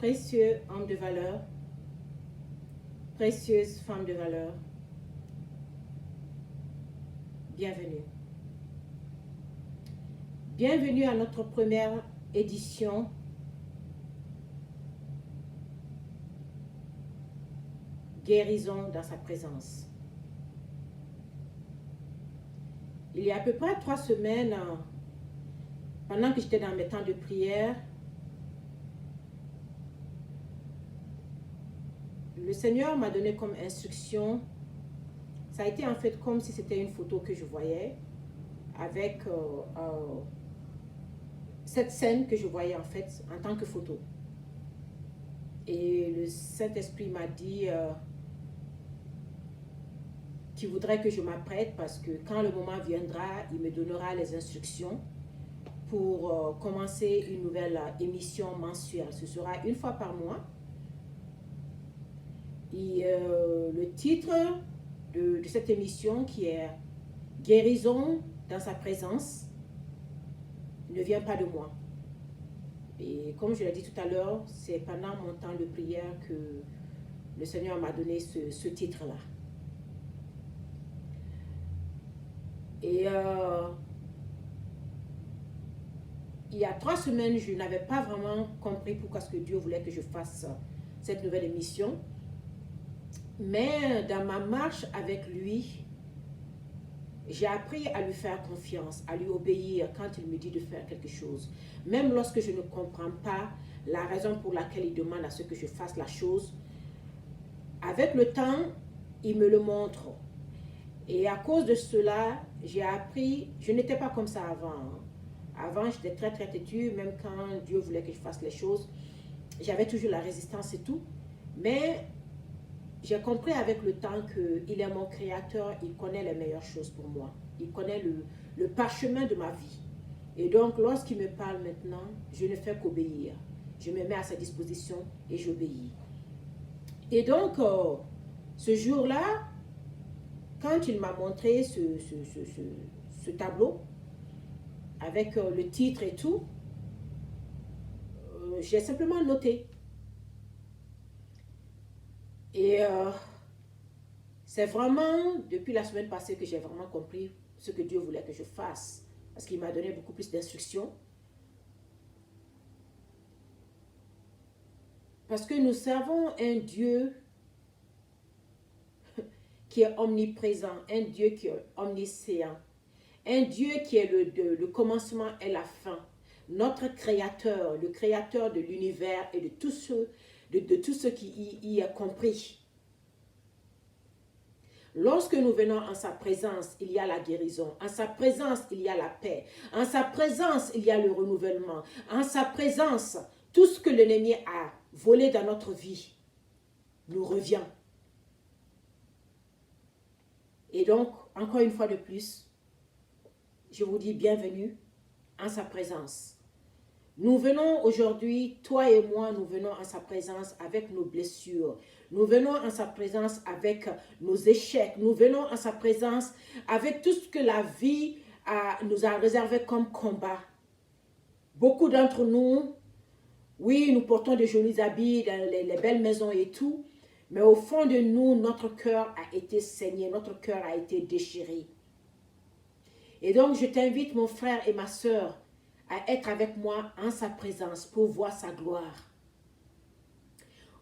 Précieux homme de valeur, précieuse femme de valeur, bienvenue. Bienvenue à notre première édition Guérison dans sa présence. Il y a à peu près 3 semaines, pendant que j'étais dans mes temps de prière, le Seigneur m'a donné comme instruction, ça a été en fait comme si c'était une photo que je voyais, avec cette scène que je voyais en fait en tant que photo. Et le Saint-Esprit m'a dit qu'il voudrait que je m'apprête parce que quand le moment viendra, il me donnera les instructions pour commencer une nouvelle émission mensuelle. Ce sera une fois par mois. Et le titre de cette émission qui est Guérison dans sa présence ne vient pas de moi. Et comme je l'ai dit tout à l'heure, c'est pendant mon temps de prière que le Seigneur m'a donné ce titre-là. Et il y a 3 semaines, je n'avais pas vraiment compris pourquoi ce que Dieu voulait que je fasse cette nouvelle émission. Mais dans ma marche avec lui, j'ai appris à lui faire confiance, à lui obéir quand il me dit de faire quelque chose. Même lorsque je ne comprends pas la raison pour laquelle il demande à ce que je fasse la chose, avec le temps, il me le montre. Et à cause de cela, j'ai appris, je n'étais pas comme ça avant. Avant, j'étais très têtue, même quand Dieu voulait que je fasse les choses, j'avais toujours la résistance et tout. Mais j'ai compris avec le temps qu'il est mon créateur, il connaît les meilleures choses pour moi. Il connaît le parchemin de ma vie. Et donc, lorsqu'il me parle maintenant, je ne fais qu'obéir. Je me mets à sa disposition et j'obéis. Et donc, ce jour-là, quand il m'a montré ce tableau, avec le titre et tout, j'ai simplement noté. Et c'est vraiment depuis la semaine passée que j'ai vraiment compris ce que Dieu voulait que je fasse. Parce qu'il m'a donné beaucoup plus d'instructions. Parce que nous servons un Dieu qui est omniprésent, un Dieu qui est omniscient, un Dieu qui est le commencement et la fin. Notre Créateur, le Créateur de l'univers et de tout ce qui y est compris. Lorsque nous venons en sa présence, il y a la guérison. En sa présence, il y a la paix. En sa présence, il y a le renouvellement. En sa présence, tout ce que l'ennemi a volé dans notre vie nous revient. Et donc, encore une fois de plus, je vous dis bienvenue en sa présence. Nous venons aujourd'hui, toi et moi, nous venons en sa présence avec nos blessures. Nous venons en sa présence avec nos échecs. Nous venons en sa présence avec tout ce que la vie nous a réservé comme combat. Beaucoup d'entre nous, oui, nous portons de jolis habits, les belles maisons et tout, mais au fond de nous, notre cœur a été saigné, notre cœur a été déchiré. Et donc, je t'invite, mon frère et ma sœur, à être avec moi en sa présence pour voir sa gloire.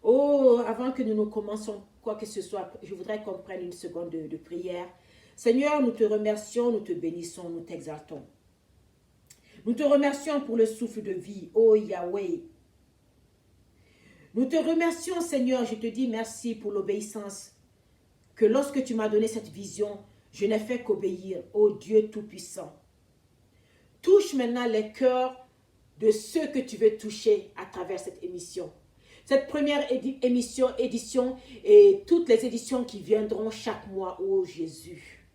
Oh, avant que nous commencions quoi que ce soit, je voudrais qu'on prenne une seconde de prière. Seigneur, nous te remercions, nous te bénissons, nous t'exaltons. Nous te remercions pour le souffle de vie, oh Yahweh. Nous te remercions, Seigneur, je te dis merci pour l'obéissance, que lorsque tu m'as donné cette vision, je n'ai fait qu'obéir, ô Dieu Tout-Puissant. Touche maintenant les cœurs de ceux que tu veux toucher à travers cette émission. Cette première édition et toutes les éditions qui viendront chaque mois, ô Jésus.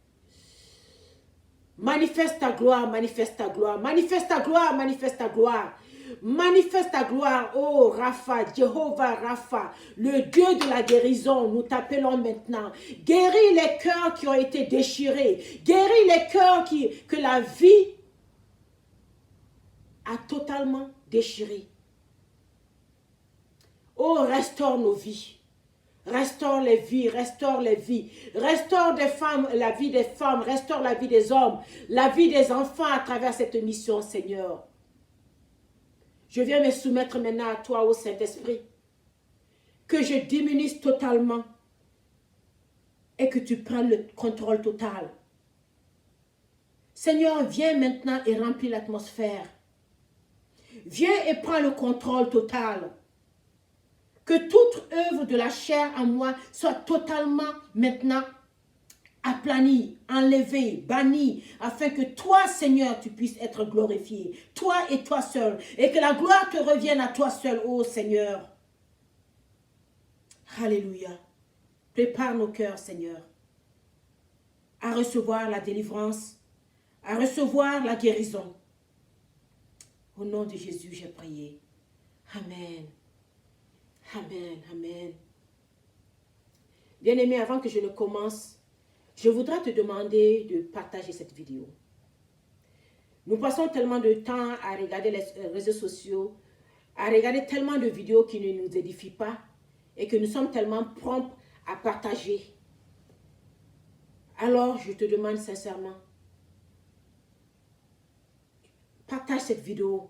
Manifeste ta gloire, manifeste ta gloire, manifeste ta gloire, manifeste ta gloire. Manifeste ta gloire, oh Rapha, Jéhovah Rapha, le Dieu de la guérison, nous t'appelons maintenant. Guéris les cœurs qui ont été déchirés, guéris les cœurs que la vie a totalement déchirés. Oh, restaure nos vies. Restaure les vies, restaure les vies. Restaure des femmes, la vie des femmes, restaure la vie des hommes, la vie des enfants à travers cette mission, Seigneur. Je viens me soumettre maintenant à toi, ô Saint-Esprit. Que je diminue totalement et que tu prennes le contrôle total. Seigneur, viens maintenant et remplis l'atmosphère. Viens et prends le contrôle total. Que toute œuvre de la chair en moi soit totalement maintenant aplanie, enlevée, bannie, afin que toi, Seigneur, tu puisses être glorifié. Toi et toi seul. Et que la gloire te revienne à toi seul, ô Seigneur. Alléluia. Prépare nos cœurs, Seigneur, à recevoir la délivrance, à recevoir la guérison. Au nom de Jésus, j'ai prié. Amen. Amen. Amen. Bien-aimé, avant que je ne commence, je voudrais te demander de partager cette vidéo. Nous passons tellement de temps à regarder les réseaux sociaux, à regarder tellement de vidéos qui ne nous édifient pas et que nous sommes tellement prompts à partager. Alors, je te demande sincèrement, partage cette vidéo.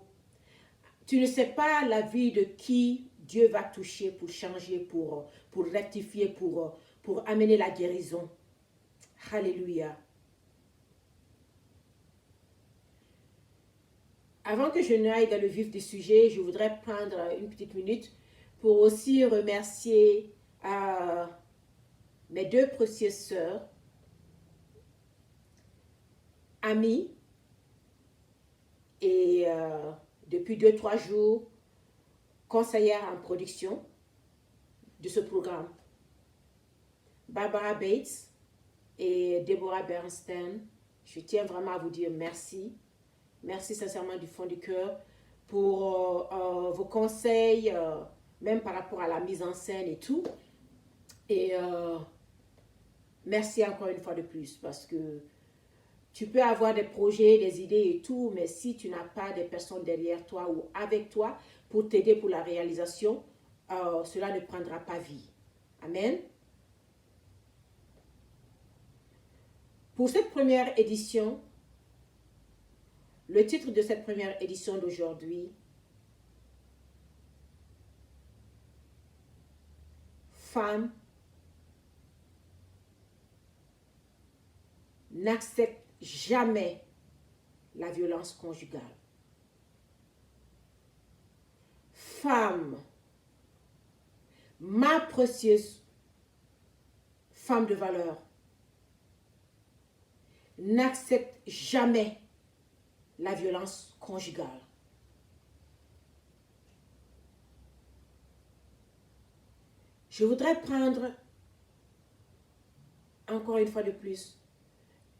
Tu ne sais pas la vie de qui Dieu va toucher pour changer, pour rectifier, pour amener la guérison. Alléluia. Avant que je n'aille dans le vif du sujet, je voudrais prendre une petite minute pour aussi remercier mes deux précieuses sœurs, amies, et depuis 2-3 jours, conseillère en production de ce programme. Barbara Bates et Deborah Bernstein, je tiens vraiment à vous dire merci. Merci sincèrement du fond du cœur pour vos conseils, même par rapport à la mise en scène et tout. Et merci encore une fois de plus parce que tu peux avoir des projets, des idées et tout, mais si tu n'as pas des personnes derrière toi ou avec toi pour t'aider pour la réalisation, cela ne prendra pas vie. Amen. Pour cette première édition, le titre de cette première édition d'aujourd'hui, Femme n'accepte jamais la violence conjugale. Femme, ma précieuse femme de valeur, n'accepte jamais la violence conjugale. Je voudrais prendre, encore une fois de plus,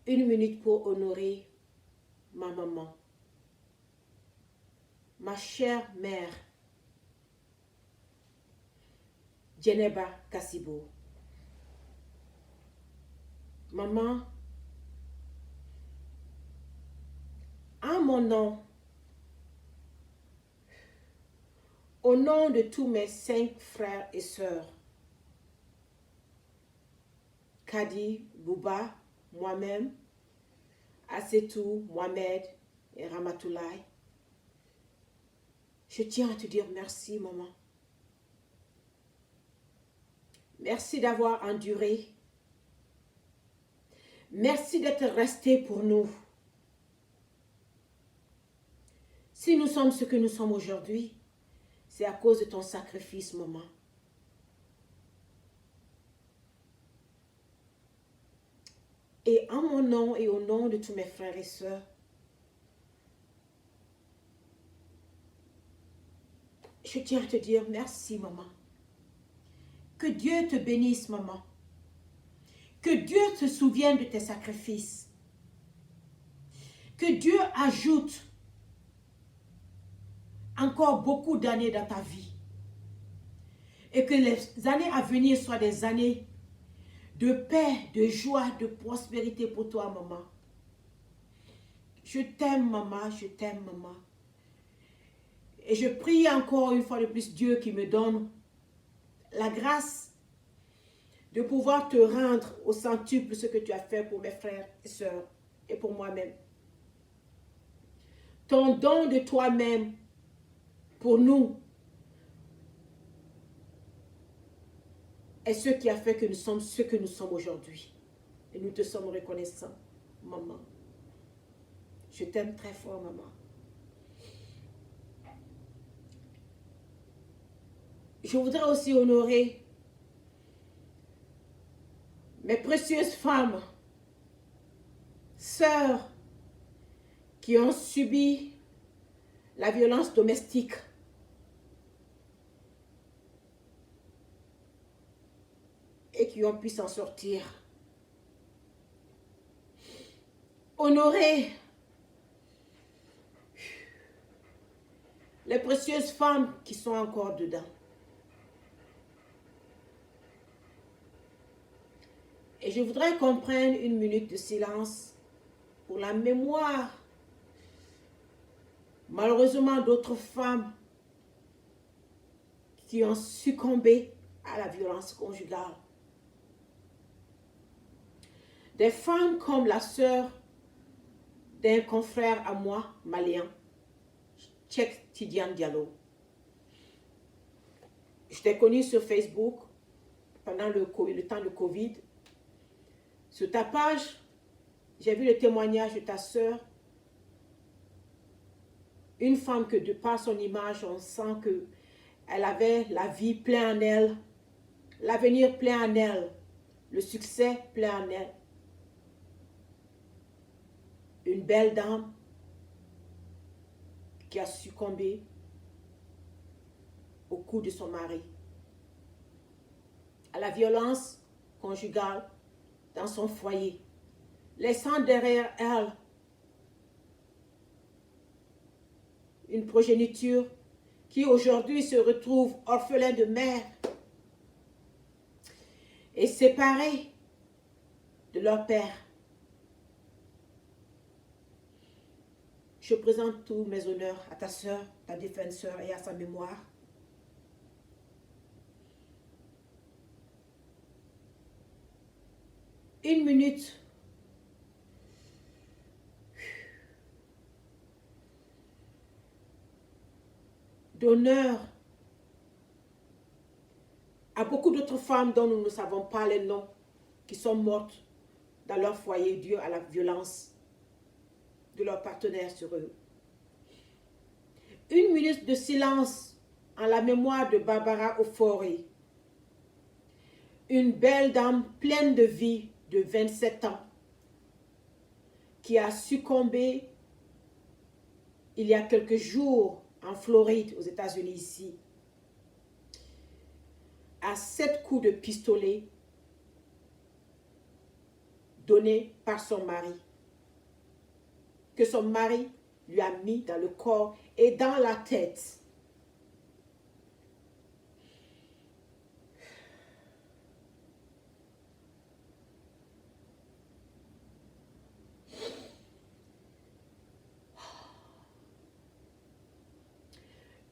1 minute pour honorer ma maman, ma chère mère, Djeneba Kassibo. Maman, en mon nom, au nom de tous mes 5 frères et sœurs, Kadi, Bouba, moi-même, Assetou, Mohamed et Ramatoulaye, je tiens à te dire merci, maman. Merci d'avoir enduré. Merci d'être resté pour nous. Si nous sommes ce que nous sommes aujourd'hui, c'est à cause de ton sacrifice, maman. Et en mon nom et au nom de tous mes frères et sœurs, je tiens à te dire merci, maman. Que Dieu te bénisse, maman. Que Dieu se souvienne de tes sacrifices. Que Dieu ajoute encore beaucoup d'années dans ta vie. Et que les années à venir soient des années de paix, de joie, de prospérité pour toi, maman. Je t'aime, maman, je t'aime, maman. Et je prie encore une fois de plus Dieu qui me donne la grâce de pouvoir te rendre au centuple ce que tu as fait pour mes frères et sœurs et pour moi-même. Ton don de toi-même pour nous est ce qui a fait que nous sommes ce que nous sommes aujourd'hui. Et nous te sommes reconnaissants, maman. Je t'aime très fort, maman. Je voudrais aussi honorer mes précieuses femmes, sœurs, qui ont subi la violence domestique. Et qui ont pu s'en sortir. Honorer les précieuses femmes qui sont encore dedans. Et je voudrais qu'on prenne une minute de silence pour la mémoire, malheureusement, d'autres femmes qui ont succombé à la violence conjugale. Des femmes comme la sœur d'un confrère à moi, malien, Cheikh Tidiane Diallo. Je t'ai connue sur Facebook pendant le temps de Covid. Sur ta page, j'ai vu le témoignage de ta sœur. Une femme que de par son image, on sent qu'elle avait la vie pleine en elle, l'avenir plein en elle, le succès plein en elle. Une belle dame qui a succombé au coup de son mari, à la violence conjugale dans son foyer, laissant derrière elle une progéniture qui aujourd'hui se retrouve orphelin de mère et séparée de leur père. Je présente tous mes honneurs à ta sœur, ta défunte sœur et à sa mémoire. Une minute d'honneur à beaucoup d'autres femmes dont nous ne savons pas les noms, qui sont mortes dans leur foyer dû à la violence de leur partenaire sur eux. Une minute de silence en la mémoire de Barbara Ofori, une belle dame pleine de vie de 27 ans qui a succombé il y a quelques jours en Floride, aux États-Unis ici, à 7 coups de pistolet donnés par son mari, que son mari lui a mis dans le corps et dans la tête.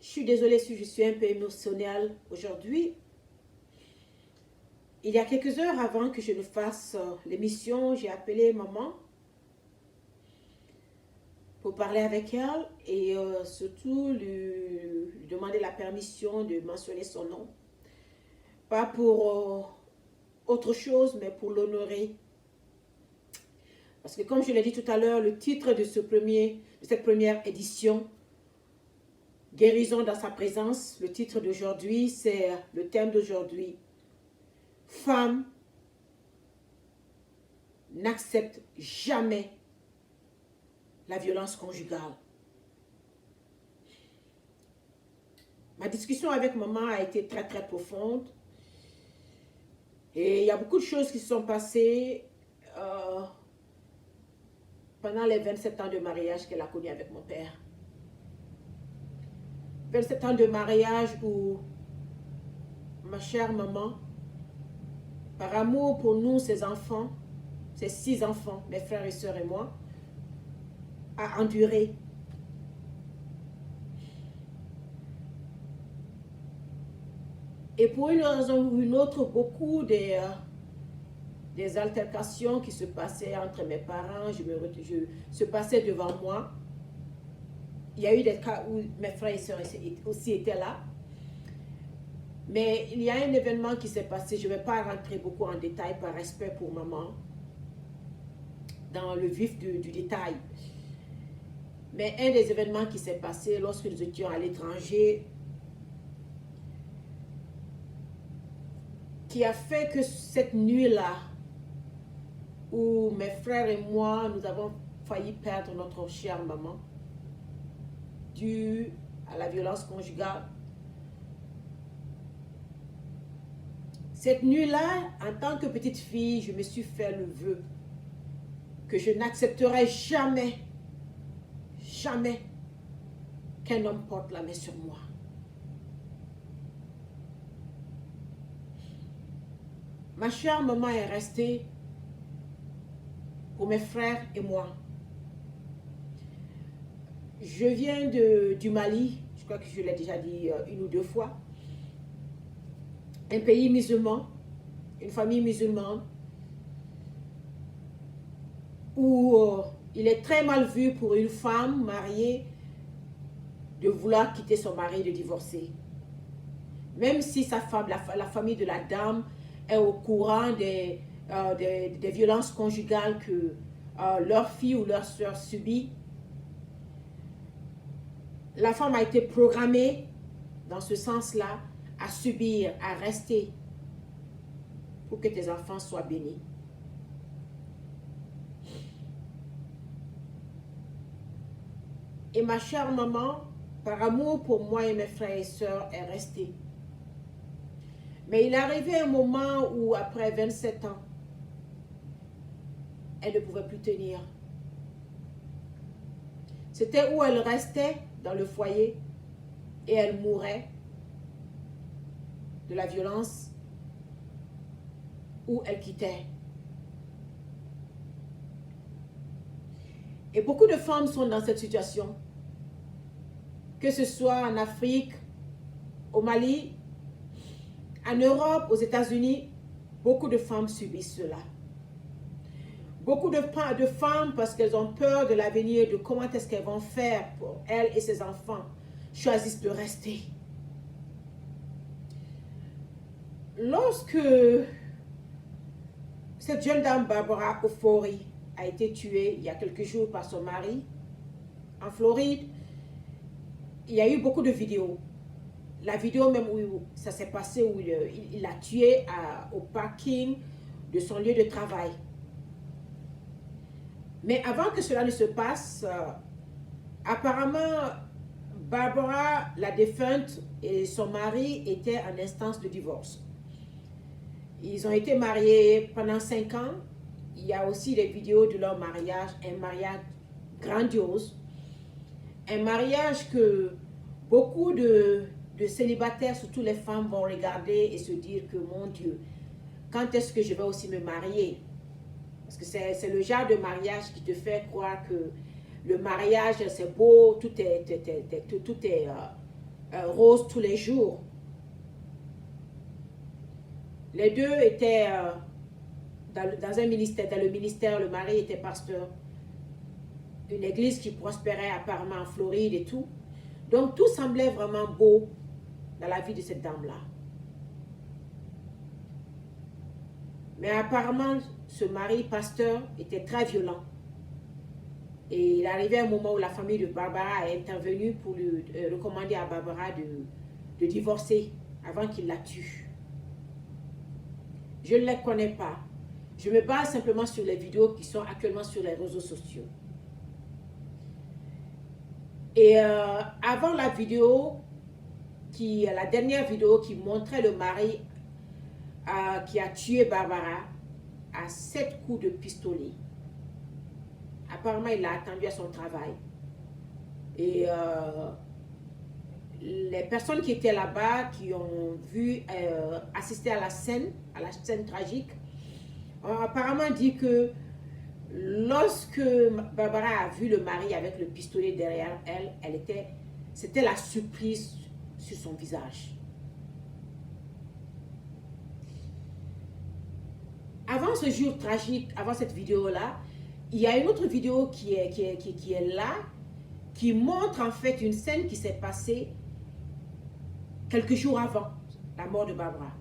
Je suis désolée si je suis un peu émotionnelle aujourd'hui. Il y a quelques heures avant que je ne fasse l'émission, j'ai appelé maman pour parler avec elle et surtout lui demander la permission de mentionner son nom. Pas pour autre chose, mais pour l'honorer. Parce que comme je l'ai dit tout à l'heure, le titre de cette première édition, Guérison dans sa présence, le titre d'aujourd'hui, c'est le thème d'aujourd'hui. Femme n'accepte jamais la violence conjugale. Ma discussion avec maman a été très très profonde. Et il y a beaucoup de choses qui se sont passées pendant les 27 ans de mariage qu'elle a connu avec mon père. 27 ans de mariage où ma chère maman, par amour pour nous, ses enfants, ses 6 enfants, mes frères et sœurs et moi, a enduré. Et pour une raison ou une autre, beaucoup des altercations qui se passaient entre mes parents, se passaient devant moi. Il y a eu des cas où mes frères et sœurs aussi étaient là. Mais il y a un événement qui s'est passé, je ne vais pas rentrer beaucoup en détail par respect pour maman, dans le vif du détail. Mais un des événements qui s'est passé lorsque nous étions à l'étranger, qui a fait que cette nuit-là, où mes frères et moi, nous avons failli perdre notre chère maman, due à la violence conjugale. Cette nuit-là, en tant que petite fille, je me suis fait le vœu que je n'accepterai jamais, jamais qu'un homme porte la main sur moi. Ma chère maman est restée pour mes frères et moi. Je viens du Mali, je crois que je l'ai déjà dit une ou deux fois. Un pays musulman, une famille musulmane, où il est très mal vu pour une femme mariée de vouloir quitter son mari, de divorcer. Même si sa femme, la famille de la dame est au courant des violences conjugales que leur fille ou leur soeur subit, la femme a été programmée dans ce sens-là à subir, à rester pour que tes enfants soient bénis. Et ma chère maman, par amour pour moi et mes frères et sœurs, est restée. Mais il est arrivé un moment où, après 27 ans, elle ne pouvait plus tenir. C'était où elle restait dans le foyer et elle mourait de la violence où elle quittait. Et beaucoup de femmes sont dans cette situation, que ce soit en Afrique, au Mali, en Europe, aux États-Unis, beaucoup de femmes subissent cela. Beaucoup de femmes, parce qu'elles ont peur de l'avenir, de comment est-ce qu'elles vont faire pour elles et ses enfants, choisissent de rester. Lorsque cette jeune dame, Barbara Ofori, a été tuée il y a quelques jours par son mari, en Floride, il y a eu beaucoup de vidéos. La vidéo même où ça s'est passé, où il l'a tuée au parking de son lieu de travail. Mais avant que cela ne se passe, apparemment, Barbara, la défunte, et son mari étaient en instance de divorce. Ils ont été mariés pendant 5 ans. Il y a aussi des vidéos de leur mariage, un mariage grandiose. Un mariage que beaucoup de célibataires, surtout les femmes, vont regarder et se dire que, mon Dieu, quand est-ce que je vais aussi me marier? Parce que c'est le genre de mariage qui te fait croire que le mariage, c'est beau, tout est rose tous les jours. Les deux étaient dans un ministère, dans le ministère, le mari était pasteur. Une église qui prospérait apparemment en Floride et tout. Donc tout semblait vraiment beau dans la vie de cette dame-là. Mais apparemment, ce mari pasteur était très violent. Et il arrivait un moment où la famille de Barbara est intervenue pour lui recommander à Barbara de divorcer avant qu'il la tue. Je ne les connais pas. Je me base simplement sur les vidéos qui sont actuellement sur les réseaux sociaux. Et avant la vidéo, la dernière vidéo qui montrait le mari qui a tué Barbara à 7 coups de pistolet. Apparemment, il l'a attendu à son travail. Et les personnes qui étaient là-bas, qui ont vu assister à la scène tragique, ont apparemment dit que lorsque Barbara a vu le mari avec le pistolet derrière elle, c'était la surprise sur son visage. ce jour tragique, avant cette vidéo-là, il y a une autre vidéo qui est là, qui montre en fait une scène qui s'est passée quelques jours avant la mort de Barbara.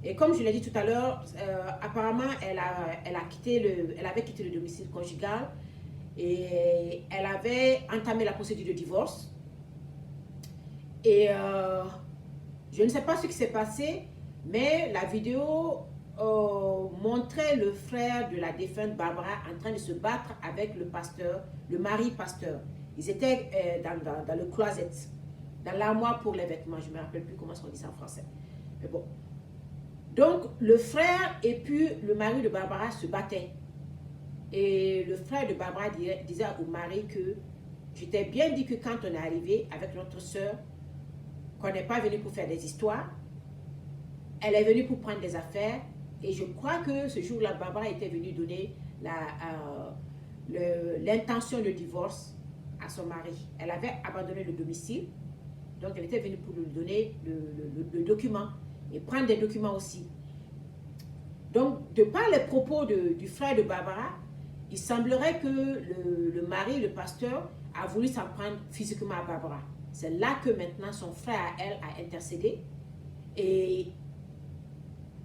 Et comme je l'ai dit tout à l'heure, apparemment, elle avait quitté le domicile conjugal et elle avait entamé la procédure de divorce. Et je ne sais pas ce qui s'est passé, mais la vidéo montrait le frère de la défunte Barbara en train de se battre avec le pasteur, le mari pasteur. Ils étaient dans le closet, dans l'armoire pour les vêtements. Je ne me rappelle plus comment on dit ça en français. Mais bon. Donc, le frère et puis le mari de Barbara se battaient. Et le frère de Barbara disait au mari que je t'ai bien dit que quand on est arrivé avec notre soeur, qu'on n'est pas venu pour faire des histoires, elle est venue pour prendre des affaires. Et je crois que ce jour-là, Barbara était venue donner l'intention de divorce à son mari. Elle avait abandonné le domicile, donc elle était venue pour lui donner le document et prendre des documents aussi. Donc, de par les propos du frère de Barbara, il semblerait que le mari, le pasteur, a voulu s'en prendre physiquement à Barbara. C'est là que maintenant son frère, elle, a intercédé. Et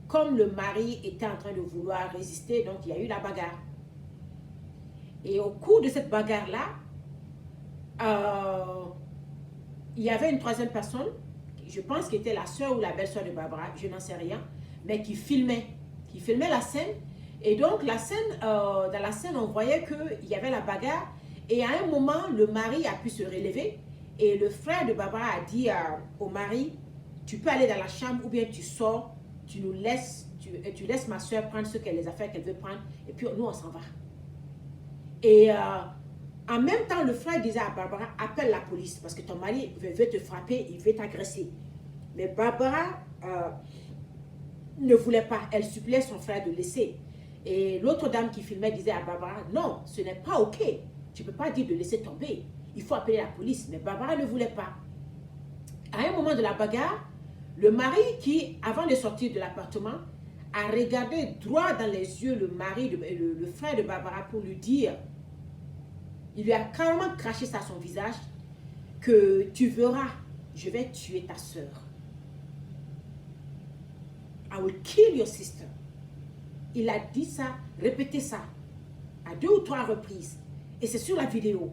comme le mari était en train de vouloir résister, donc il y a eu la bagarre. Et au cours de cette bagarre-là, il y avait une troisième personne, je pense qu'elle était la soeur ou la belle-soeur de Barbara, je n'en sais rien, mais qui filmait la scène. Et donc la scène, dans la scène, on voyait qu'il y avait la bagarre. Et à un moment, le mari a pu se relever. Et le frère de Barbara a dit au mari, tu peux aller dans la chambre ou bien tu sors, tu laisses ma soeur prendre les affaires qu'elle veut prendre. Et puis nous, on s'en va. Et en même temps, le frère disait à Barbara, appelle la police parce que ton mari veut te frapper, il veut t'agresser. Mais Barbara ne voulait pas. Elle suppliait son frère de laisser. Et l'autre dame qui filmait disait à Barbara, non, ce n'est pas OK. Tu ne peux pas dire de laisser tomber. Il faut appeler la police. Mais Barbara ne voulait pas. À un moment de la bagarre, le mari qui, avant de sortir de l'appartement, a regardé droit dans les yeux le frère de Barbara pour lui dire, il lui a carrément craché ça à son visage, que tu verras, je vais tuer ta soeur. I will kill your sister. Il a dit ça, répété ça, à 2 ou 3 reprises. Et c'est sur la vidéo.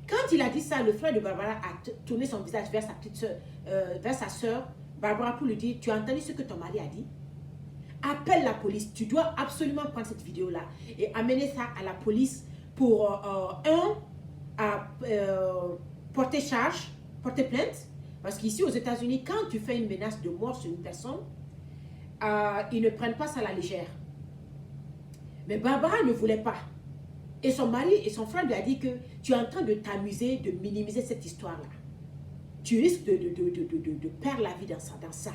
Quand il a dit ça, le frère de Barbara a tourné son visage vers sa petite soeur, vers sa soeur, Barbara, pour lui dire, tu as entendu ce que ton mari a dit? Appelle la police. Tu dois absolument prendre cette vidéo-là et amener ça à la police pour, porter plainte. Parce qu'ici, aux États-Unis, quand tu fais une menace de mort sur une personne, ils ne prennent pas ça à la légère. Mais Barbara ne voulait pas. Et son mari et son frère lui a dit que tu es en train de t'amuser, de minimiser cette histoire-là. Tu risques de perdre la vie dans ça.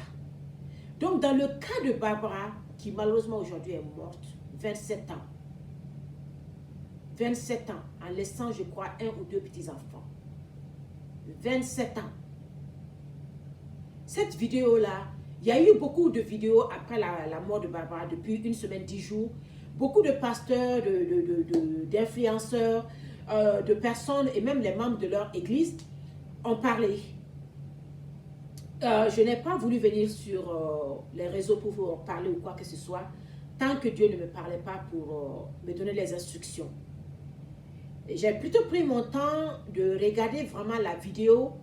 Donc, dans le cas de Barbara, qui malheureusement aujourd'hui est morte, 27 ans. 27 ans, en laissant, je crois, 1 ou 2 petits-enfants. 27 ans. Cette vidéo-là, il y a eu beaucoup de vidéos après la mort de Barbara, depuis 1 semaine, 10 jours. Beaucoup de pasteurs, d'influenceurs, de personnes et même les membres de leur église ont parlé. Je n'ai pas voulu venir sur les réseaux pour vous parler ou quoi que ce soit, tant que Dieu ne me parlait pas pour me donner les instructions. J'ai plutôt pris mon temps de regarder vraiment la vidéo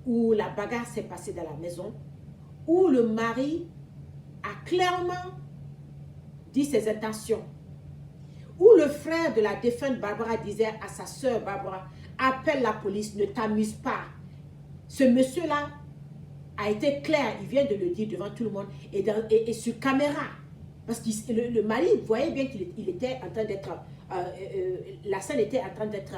où la bagarre s'est passée dans la maison, où le mari a clairement dit ses intentions, où le frère de la défunte Barbara disait à sa soeur Barbara, appelle la police, ne t'amuse pas. Ce monsieur-là a été clair, il vient de le dire devant tout le monde et sur caméra. Parce que le mari voyait bien qu'il était en train d'être, la scène était en train d'être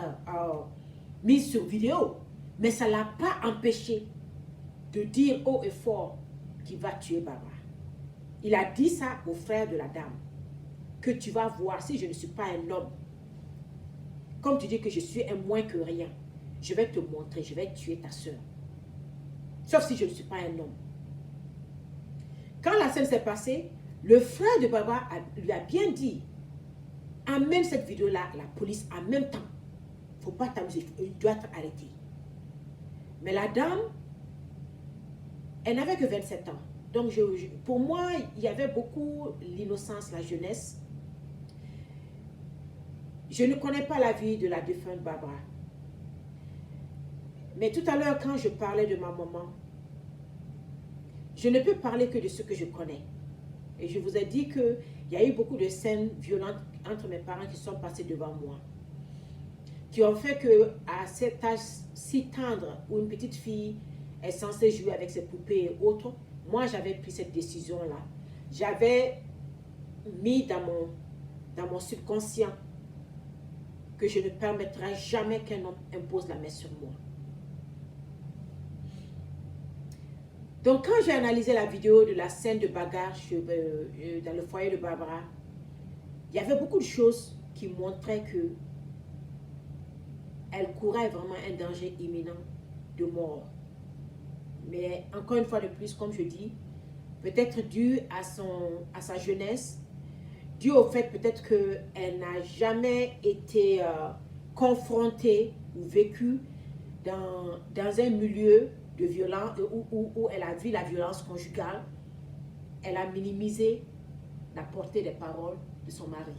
mise sur vidéo. Mais ça ne l'a pas empêché de dire haut et fort qu'il va tuer Barbara. Il a dit ça au frère de la dame. Que tu vas voir, si je ne suis pas un homme, comme tu dis que je suis un moins que rien, je vais te montrer, je vais tuer ta soeur. Sauf si je ne suis pas un homme. Quand la scène s'est passée, Le frère de Barbara lui a bien dit, amène cette vidéo-là à la police en même temps. Il ne faut pas t'amuser, il doit être arrêté. Mais la dame, elle n'avait que 27 ans. Donc, pour moi, il y avait beaucoup l'innocence, la jeunesse. Je ne connais pas la vie de la défunte Barbara. Mais tout à l'heure, quand je parlais de ma maman, je ne peux parler que de ce que je connais. Et je vous ai dit qu'il y a eu beaucoup de scènes violentes entre mes parents qui sont passées devant moi. Qui ont fait qu'à cet âge si tendre où une petite fille est censée jouer avec ses poupées et autres, moi j'avais pris cette décision-là. J'avais mis dans mon subconscient que je ne permettrai jamais qu'un homme impose la main sur moi. Donc quand j'ai analysé la vidéo de la scène de bagarre dans le foyer de Barbara, il y avait beaucoup de choses qui montraient que elle courait vraiment un danger imminent de mort. Mais encore une fois de plus, comme je dis, peut-être dû à sa jeunesse, dû au fait peut-être qu'elle n'a jamais été confrontée ou vécue dans un milieu de violence où elle a vu la violence conjugale. Elle a minimisé la portée des paroles de son mari.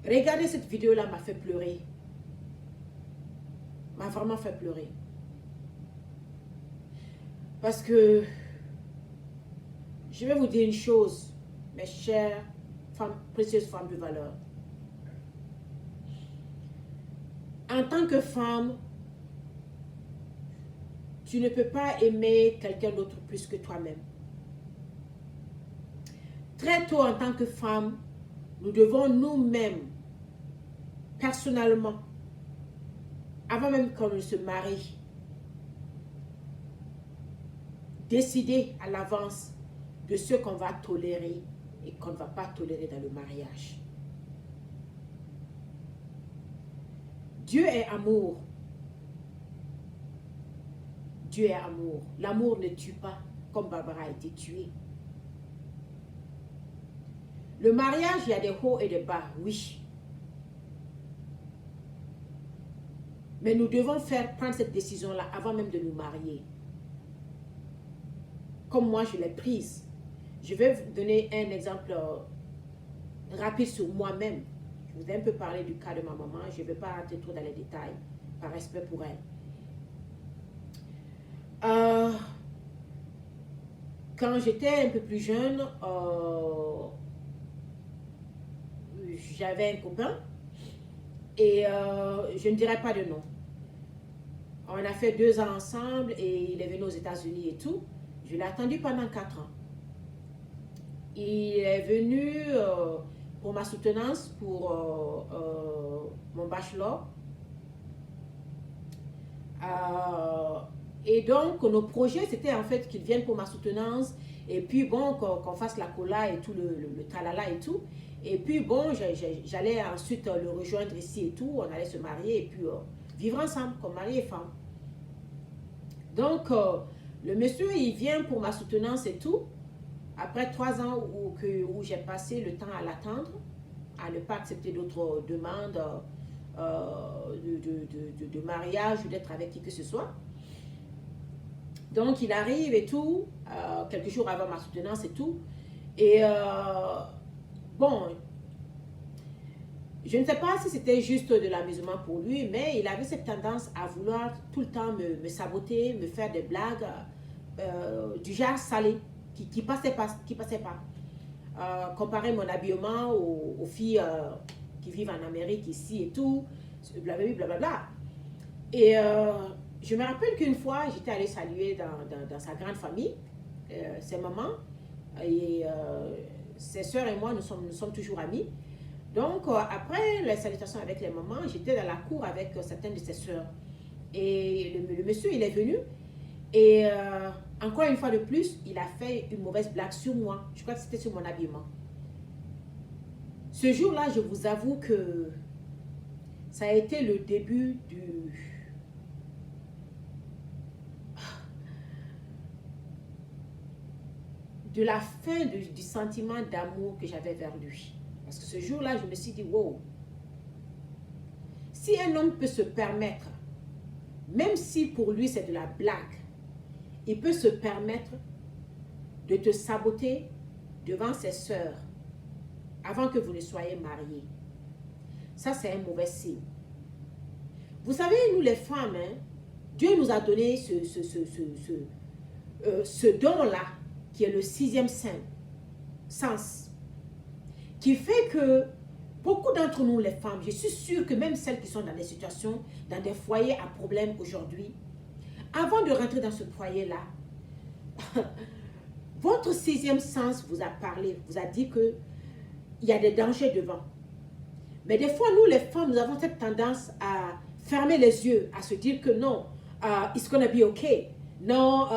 Regarder cette vidéo-là m'a fait pleurer. M'a vraiment fait pleurer. Parce que, je vais vous dire une chose, mes chères femmes, précieuses femmes de valeur. En tant que femme, tu ne peux pas aimer quelqu'un d'autre plus que toi-même. Très tôt en tant que femme, nous devons nous-mêmes, personnellement, avant même qu'on ne se marie, décider à l'avance de ce qu'on va tolérer et qu'on ne va pas tolérer dans le mariage. Dieu est amour. Dieu est amour. L'amour ne tue pas, comme Barbara a été tuée. Le mariage, il y a des hauts et des bas, oui. Mais nous devons prendre cette décision-là avant même de nous marier. Comme moi, je l'ai prise. Je vais vous donner un exemple rapide sur moi-même. Je vous ai un peu parlé du cas de ma maman. Je ne vais pas rentrer trop dans les détails, par respect pour elle. Quand j'étais un peu plus jeune, j'avais un copain et je ne dirais pas de nom. On a fait 2 ans ensemble et il est venu aux États-Unis et tout. Je l'ai attendu pendant 4 ans. Il est venu pour ma soutenance pour mon bachelor. Et donc, nos projets, c'était en fait qu'il vienne pour ma soutenance. Et puis, bon, qu'on fasse la cola et tout, le tralala et tout. Et puis, bon, j'allais ensuite le rejoindre ici et tout. On allait se marier et puis vivre ensemble comme mari et femme. Donc, le monsieur, il vient pour ma soutenance et tout. Après 3 ans où j'ai passé le temps à l'attendre, à ne pas accepter d'autres demandes de mariage ou d'être avec qui que ce soit. Donc, il arrive et tout, quelques jours avant ma soutenance et tout. Et bon, je ne sais pas si c'était juste de l'amusement pour lui, mais il avait cette tendance à vouloir tout le temps me saboter, me faire des blagues du genre salé, qui passait pas. Comparer mon habillement aux filles qui vivent en Amérique ici et tout, blablabla. Blablabla. Et je me rappelle qu'une fois, j'étais allée saluer dans sa grande famille, ses mamans, et ses soeurs et moi, nous sommes toujours amis. Donc, après les salutations avec les mamans, j'étais dans la cour avec certaines de ses soeurs. Et le monsieur, il est venu. Et encore une fois de plus, il a fait une mauvaise blague sur moi. Je crois que c'était sur mon habillement. Ce jour-là, je vous avoue que ça a été le début de la fin du sentiment d'amour que j'avais vers lui. Parce que ce jour-là, je me suis dit, wow, si un homme peut se permettre, même si pour lui c'est de la blague, il peut se permettre de te saboter devant ses sœurs avant que vous ne soyez mariés. Ça, c'est un mauvais signe. Vous savez, nous les femmes, hein, Dieu nous a donné ce don-là, qui est le sixième sens, qui fait que beaucoup d'entre nous, les femmes, je suis sûre que même celles qui sont dans des situations, dans des foyers à problème aujourd'hui, avant de rentrer dans ce foyer-là, votre sixième sens vous a parlé, vous a dit qu'il y a des dangers devant. Mais des fois, nous les femmes, nous avons cette tendance à fermer les yeux, à se dire que non, it's gonna be okay, non,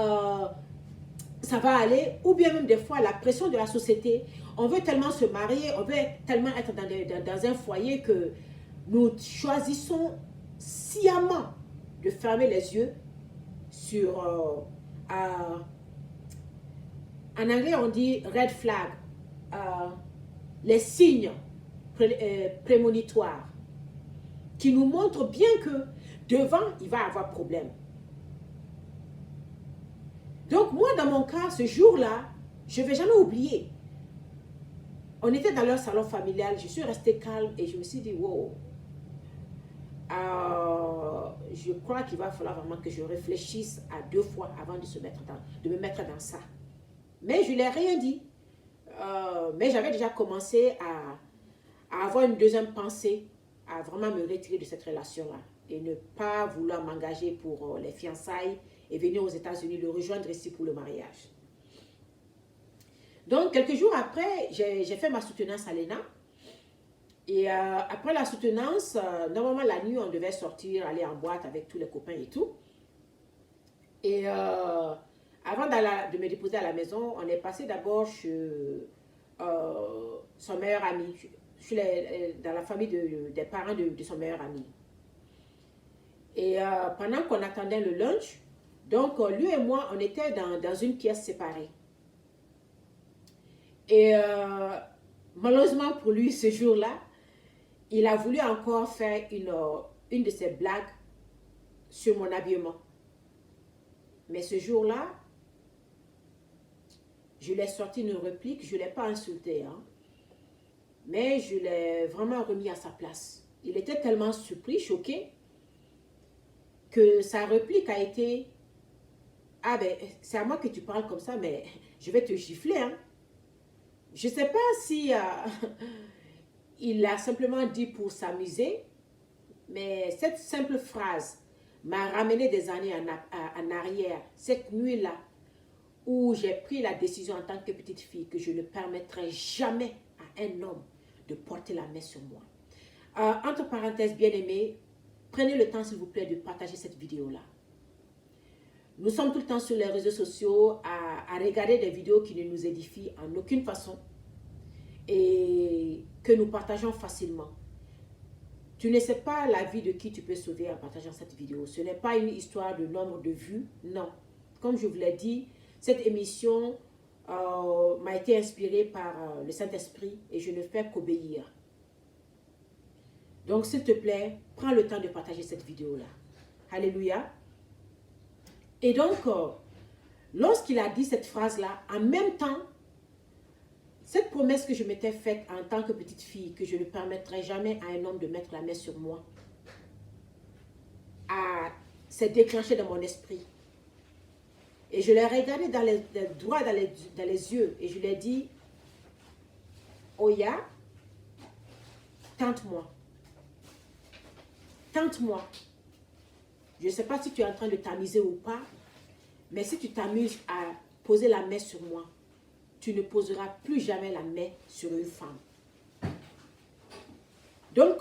ça va aller, ou bien même des fois la pression de la société, on veut tellement se marier, on veut tellement être dans un foyer que nous choisissons sciemment de fermer les yeux sur, en anglais on dit red flag, les signes prémonitoires qui nous montrent bien que devant il va y avoir problème. Donc moi dans mon cas, ce jour-là, je ne vais jamais oublier. On était dans leur salon familial, je suis restée calme et je me suis dit, wow, je crois qu'il va falloir vraiment que je réfléchisse à 2 fois avant de me mettre dans ça. Mais je ne l'ai rien dit. Mais j'avais déjà commencé à avoir une deuxième pensée, à vraiment me retirer de cette relation-là et ne pas vouloir m'engager pour les fiançailles et venir aux États-Unis, le rejoindre ici pour le mariage. Donc, quelques jours après, j'ai fait ma soutenance à l'ENA. Et après la soutenance, normalement la nuit, on devait sortir, aller en boîte avec tous les copains et tout. Et avant de me déposer à la maison, on est passé d'abord chez son meilleur ami. Je suis dans la famille des parents de son meilleur ami. Et pendant qu'on attendait le lunch, donc lui et moi, on était dans une pièce séparée. Et malheureusement pour lui, ce jour-là, il a voulu encore faire une de ses blagues sur mon habillement. Mais ce jour-là, je lui ai sorti une réplique, je ne l'ai pas insulté, hein, mais je l'ai vraiment remis à sa place. Il était tellement surpris, choqué, que sa réplique a été « Ah ben, c'est à moi que tu parles comme ça, mais je vais te gifler, hein. » Je ne sais pas si il l'a simplement dit pour s'amuser, mais cette simple phrase m'a ramené des années en arrière, cette nuit-là, où j'ai pris la décision en tant que petite fille que je ne permettrai jamais à un homme de porter la main sur moi. Entre parenthèses, bien-aimés, prenez le temps, s'il vous plaît, de partager cette vidéo-là. Nous sommes tout le temps sur les réseaux sociaux à regarder des vidéos qui ne nous édifient en aucune façon et que nous partageons facilement. Tu ne sais pas la vie de qui tu peux sauver en partageant cette vidéo. Ce n'est pas une histoire de nombre de vues, non. Comme je vous l'ai dit, cette émission m'a été inspirée par le Saint-Esprit et je ne fais qu'obéir. Donc, s'il te plaît, prends le temps de partager cette vidéo-là. Alléluia. Et donc, lorsqu'il a dit cette phrase-là, en même temps, cette promesse que je m'étais faite en tant que petite fille, que je ne permettrai jamais à un homme de mettre la main sur moi, s'est déclenchée dans mon esprit. Et je l'ai regardé droit dans les yeux et je lui ai dit, Oya, tente-moi. Tente-moi. Je ne sais pas si tu es en train de t'amuser ou pas, mais si tu t'amuses à poser la main sur moi, tu ne poseras plus jamais la main sur une femme. Donc,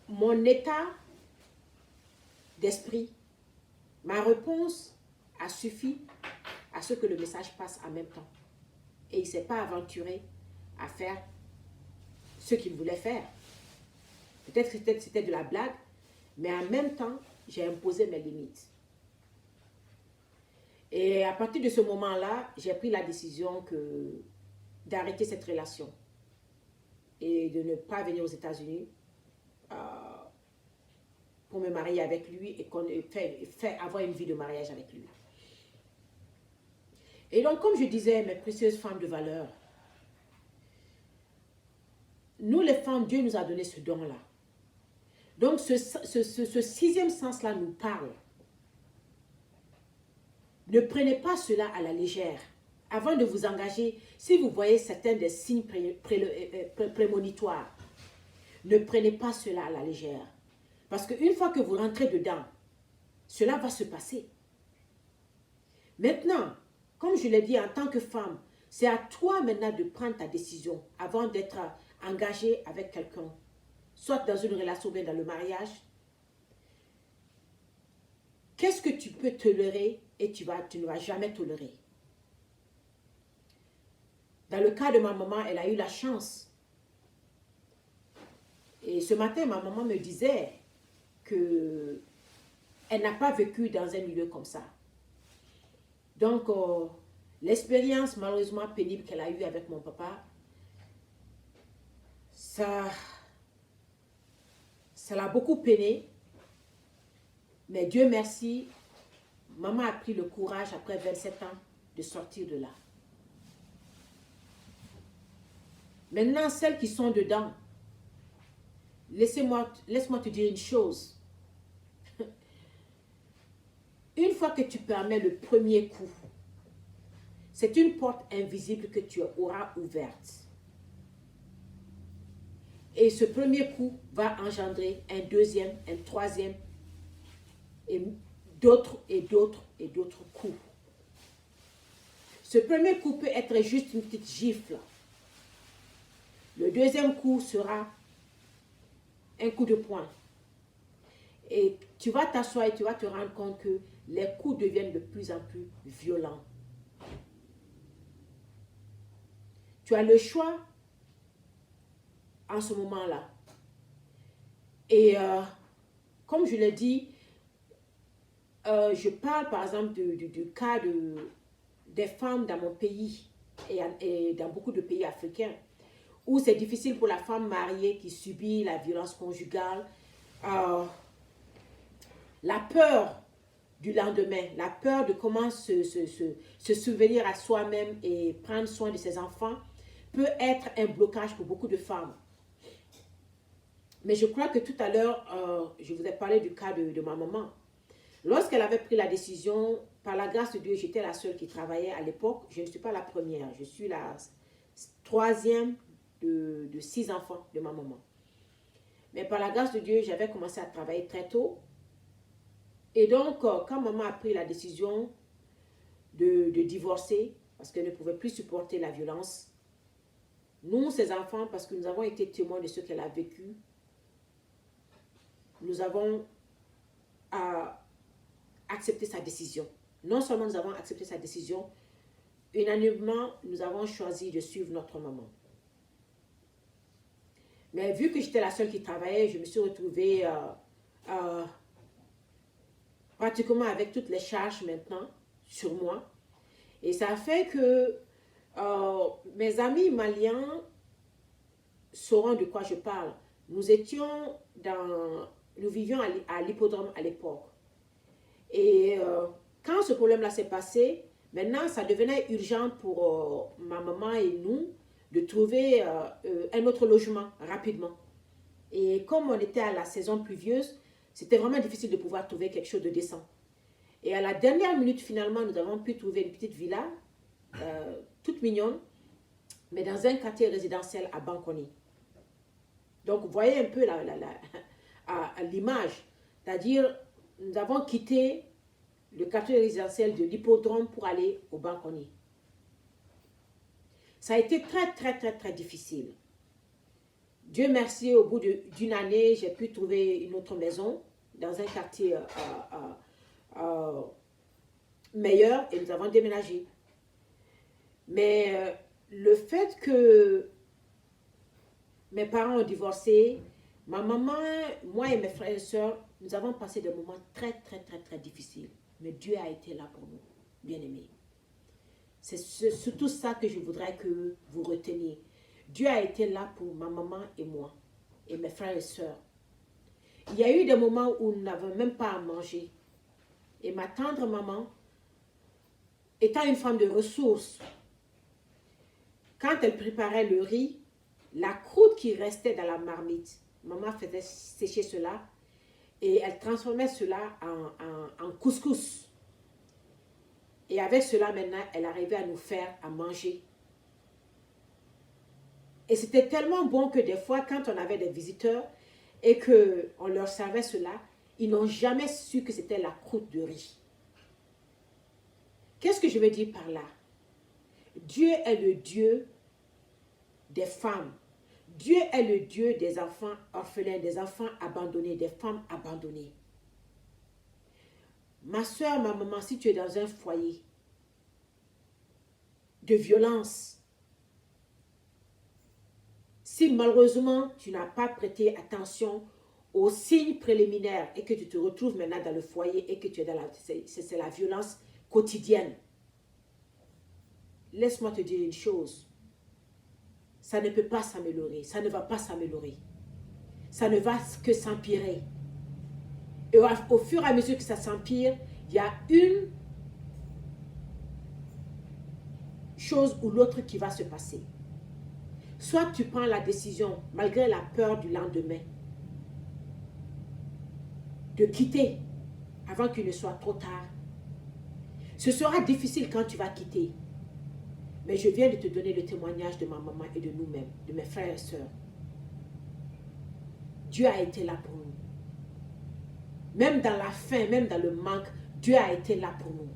mon état d'esprit, ma réponse a suffi à ce que le message passe en même temps. Et il ne s'est pas aventuré à faire ce qu'il voulait faire. Peut-être que c'était de la blague, mais en même temps, j'ai imposé mes limites. Et à partir de ce moment-là, j'ai pris la décision d'arrêter cette relation et de ne pas venir aux États-Unis pour me marier avec lui et avoir une vie de mariage avec lui. Et donc, comme je disais, mes précieuses femmes de valeur, nous les femmes, Dieu nous a donné ce don-là. Donc, ce sixième sens-là nous parle. Ne prenez pas cela à la légère. Avant de vous engager, si vous voyez certains des signes prémonitoires, ne prenez pas cela à la légère. Parce qu'une fois que vous rentrez dedans, cela va se passer. Maintenant, comme je l'ai dit en tant que femme, c'est à toi maintenant de prendre ta décision avant d'être engagée avec quelqu'un, soit dans une relation ou bien dans le mariage. Qu'est-ce que tu peux tolérer et tu ne vas jamais tolérer? Dans le cas de ma maman, elle a eu la chance. Et ce matin, ma maman me disait qu'elle n'a pas vécu dans un milieu comme ça. Donc, l'expérience malheureusement pénible qu'elle a eue avec mon papa, ça l'a beaucoup peiné. Mais Dieu merci, maman a pris le courage après 27 ans de sortir de là. Maintenant, celles qui sont dedans, laisse-moi te dire une chose. Une fois que tu permets le premier coup, c'est une porte invisible que tu auras ouverte. Et ce premier coup va engendrer un deuxième, un troisième, et d'autres coups. Ce premier coup peut être juste une petite gifle. Le deuxième coup sera un coup de poing. Et tu vas t'asseoir et tu vas te rendre compte que les coups deviennent de plus en plus violents. Tu as le choix en ce moment-là. Et comme je l'ai dit, je parle par exemple du cas des femmes dans mon pays et dans beaucoup de pays africains où c'est difficile pour la femme mariée qui subit la violence conjugale, la peur du lendemain, la peur de comment se souvenir à soi-même et prendre soin de ses enfants peut être un blocage pour beaucoup de femmes. Mais je crois que tout à l'heure, je vous ai parlé du cas de ma maman. Lorsqu'elle avait pris la décision, par la grâce de Dieu, j'étais la seule qui travaillait à l'époque. Je ne suis pas la première, je suis la troisième de 6 enfants de ma maman. Mais par la grâce de Dieu, j'avais commencé à travailler très tôt. Et donc, quand maman a pris la décision de divorcer, parce qu'elle ne pouvait plus supporter la violence, nous, ses enfants, parce que nous avons été témoins de ce qu'elle a vécu, nous avons accepté sa décision. Non seulement nous avons accepté sa décision, unanimement, nous avons choisi de suivre notre maman. Mais vu que j'étais la seule qui travaillait, je me suis retrouvée pratiquement avec toutes les charges maintenant sur moi. Et ça a fait que mes amis maliens sauront de quoi je parle. Nous vivions à l'hippodrome à l'époque. Et quand ce problème-là s'est passé, maintenant ça devenait urgent pour ma maman et nous de trouver un autre logement rapidement. Et comme on était à la saison pluvieuse, c'était vraiment difficile de pouvoir trouver quelque chose de décent. Et à la dernière minute, finalement, nous avons pu trouver une petite villa, toute mignonne, mais dans un quartier résidentiel à Banconi. Donc, vous voyez un peu l'image. C'est-à-dire, nous avons quitté le quartier résidentiel de l'hippodrome pour aller au Banconi. Ça a été très, très, très, très difficile. Dieu merci, au bout d'une année, j'ai pu trouver une autre maison dans un quartier meilleur et nous avons déménagé. Mais le fait que mes parents ont divorcé, ma maman, moi et mes frères et sœurs, nous avons passé des moments très, très, très, très difficiles. Mais Dieu a été là pour nous. bien-aimés. C'est surtout ça que je voudrais que vous reteniez. Dieu a été là pour ma maman et moi, et mes frères et sœurs. Il y a eu des moments où nous n'avons même pas à manger. Et ma tendre maman, étant une femme de ressources, quand elle préparait le riz, la croûte qui restait dans la marmite, maman faisait sécher cela et elle transformait cela en couscous. Et avec cela, maintenant, elle arrivait à nous faire à manger. Et c'était tellement bon que des fois, quand on avait des visiteurs et qu'on leur servait cela, ils n'ont jamais su que c'était la croûte de riz. Qu'est-ce que je veux dire par là? Dieu est le Dieu des femmes. Dieu est le Dieu des enfants orphelins, des enfants abandonnés, des femmes abandonnées. Ma soeur, ma maman, si tu es dans un foyer de violence, si malheureusement tu n'as pas prêté attention aux signes préliminaires et que tu te retrouves maintenant dans le foyer et que tu es dans c'est la violence quotidienne, laisse-moi te dire une chose. Ça ne peut pas s'améliorer. Ça ne va pas s'améliorer. Ça ne va que s'empirer. Et au fur et à mesure que ça s'empire, il y a une chose ou l'autre qui va se passer. Soit tu prends la décision, malgré la peur du lendemain, de quitter avant qu'il ne soit trop tard. Ce sera difficile quand tu vas quitter. Mais je viens de te donner le témoignage de ma maman et de nous-mêmes, de mes frères et sœurs. Dieu a été là pour nous. Même dans la faim, même dans le manque, Dieu a été là pour nous.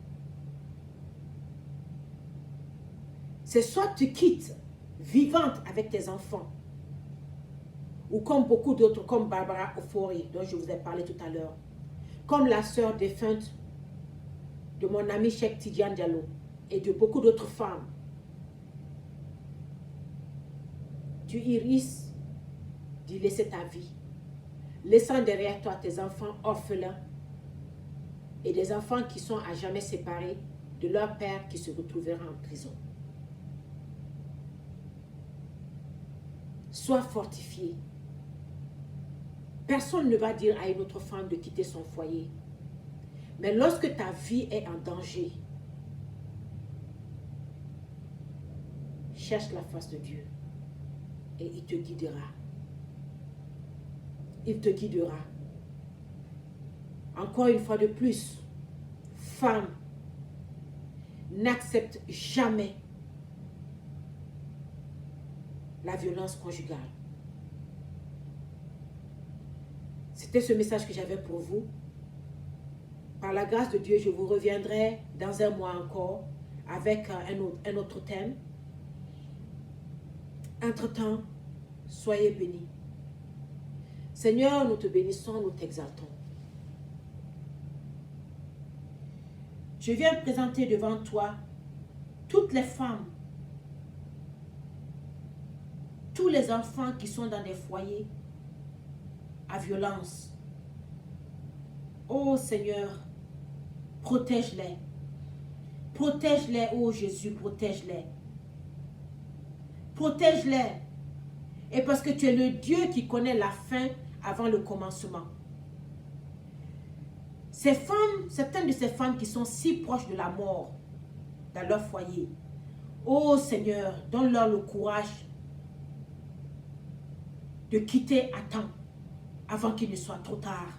C'est soit tu quittes vivante avec tes enfants, ou comme beaucoup d'autres, comme Barbara Ofori, dont je vous ai parlé tout à l'heure, comme la sœur défunte de mon ami Cheikh Tidiane Diallo, et de beaucoup d'autres femmes. Tu y risques d'y laisser ta vie, laissant derrière toi tes enfants orphelins et des enfants qui sont à jamais séparés de leur père qui se retrouvera en prison. Sois fortifié. Personne ne va dire à une autre femme de quitter son foyer. Mais lorsque ta vie est en danger, cherche la face de Dieu et il te guidera. Il te guidera. Encore une fois de plus, femme, n'accepte jamais la violence conjugale. C'était ce message que j'avais pour vous. Par la grâce de Dieu, je vous reviendrai dans un mois encore avec un autre thème. Entre-temps, soyez bénis. Seigneur, nous te bénissons, nous t'exaltons. Je viens présenter devant toi toutes les femmes, tous les enfants qui sont dans des foyers à violence. Oh Seigneur, protège-les. Protège-les, oh Jésus, protège-les. Protège-les. Et parce que tu es le Dieu qui connaît la fin avant le commencement. Ces femmes, certaines de ces femmes qui sont si proches de la mort dans leur foyer, oh Seigneur, donne-leur le courage de quitter à temps avant qu'il ne soit trop tard.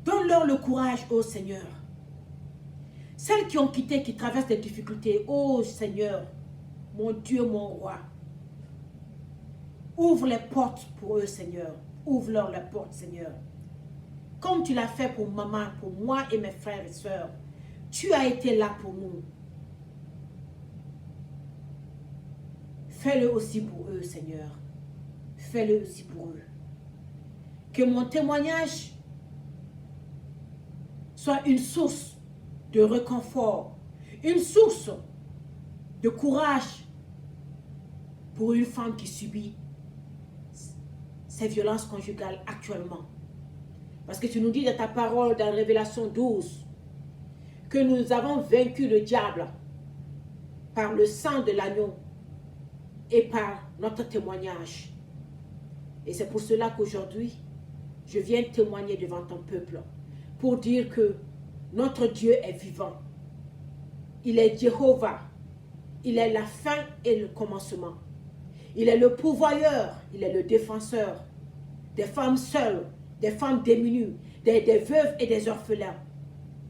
Donne-leur le courage, oh Seigneur. Celles qui ont quitté, qui traversent des difficultés, oh Seigneur, mon Dieu, mon roi, ouvre les portes pour eux, Seigneur. Ouvre-leur les portes, Seigneur. Comme tu l'as fait pour maman, pour moi et mes frères et sœurs, tu as été là pour nous. Fais-le aussi pour eux, Seigneur. Fais-le aussi pour eux. Que mon témoignage soit une source de réconfort, une source de courage pour une femme qui subit ces violences conjugales actuellement. Parce que tu nous dis dans ta parole, dans Révélation 12, que nous avons vaincu le diable par le sang de l'agneau et par notre témoignage. Et c'est pour cela qu'aujourd'hui, je viens témoigner devant ton peuple pour dire que notre Dieu est vivant. Il est Jéhovah. Il est la fin et le commencement. Il est le pourvoyeur, il est le défenseur des femmes seules, des femmes démunies, des veuves et des orphelins,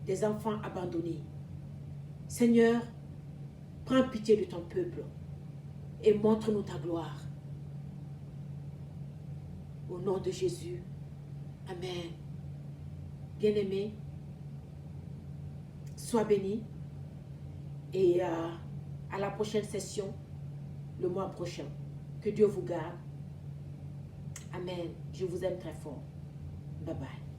des enfants abandonnés. Seigneur, prends pitié de ton peuple et montre-nous ta gloire. Au nom de Jésus, amen. Bien-aimé, sois béni et à la prochaine session, le mois prochain. Que Dieu vous garde. Amen. Je vous aime très fort. Bye bye.